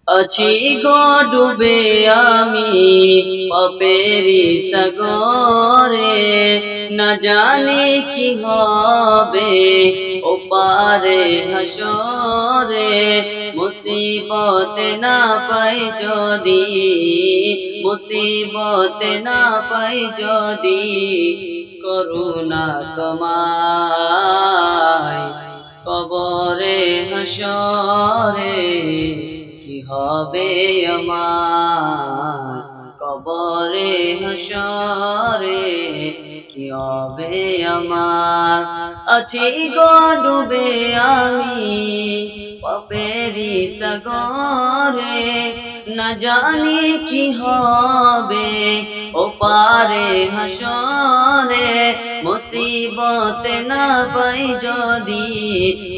আছি গো ডুবে আমি পাপেরি সাগরে, না জানি কি হবে ওপারে হাসরে। মুসিবতে না পাই যদি, মুসিবতে না পাই যদি, করুণা তোমায় কবরে হাসরে। কি হবে আমার কবরে হাসরে, কি হবে আমার। আছি গো ডুবে আমি পাপেরি সাগরে, না জানি কি হবে ওপারে হাসরে। মুসিবতে না পাই যদি,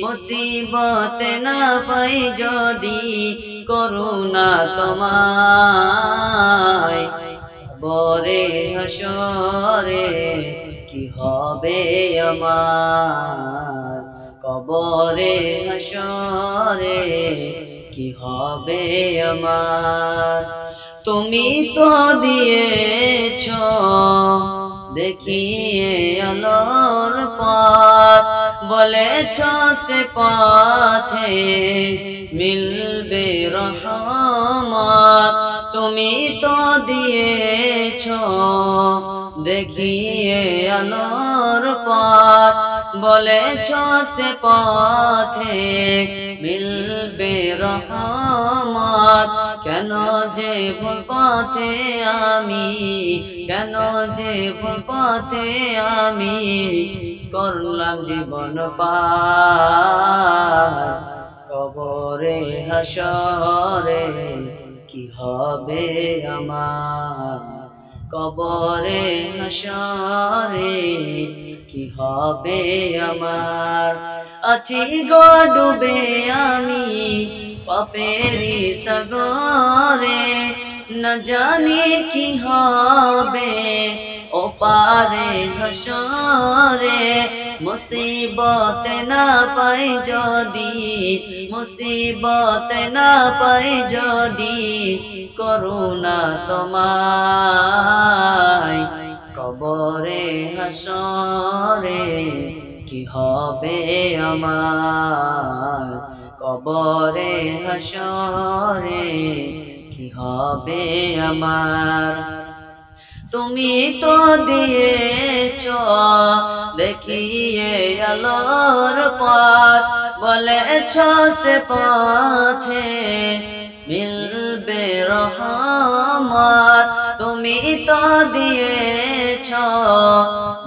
মুসিবতে না পাই যদি, করুণা তোমায় কবরে হাসরে। কি হবে আমার কবরে হাসরে, কি হবে আমার। তুমি তো দিয়েছ দেখিয়ে আলোর পথ, বলেছ সে পথে মিলবে রহমত। তুমি তো দিয়েছ দেখিয়ে আলোর পথ, বলেছ সে পথে মিলবে রহমত। কেন যে ভুল পথে আমি, কেন যে ভুল পথে আমি করলাম জীবন পার। কবরে হাসরে কি হবে আমার কবরে হাসরে, কি হবে আমার। আছি গো ডুবে আমি পাপেরি সাগরে, না জানি কি হবে ওপারে হাসরে। মুসিবতে না পাই যদি, মুসিবতে না পাই যদি, করুণা তোমায় কবরে হাসরে। কি হবে আমার কবরে হাসরে, কি হবে আমার। তুমি তো দিয়েছ দেখিয়ে আলোর পথ, বলেছ সে পথে মিলবে রহমত। তুমি তো দিয়েছ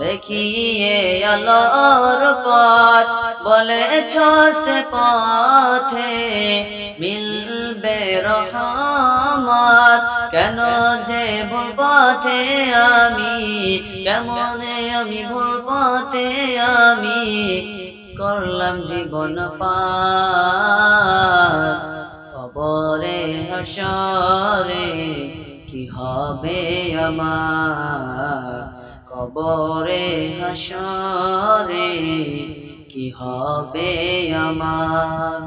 দেখিয়ে আলোর পথ, বলেছ সে পথে মিলবে রহমত। কেন যে ভুল পথে আমি, কেমনে আমি ভুল পথে আমি করলাম জীবন পার। কবরে হাসরে কি হবে আমার কবরে হাসরে, কি হবে আমার।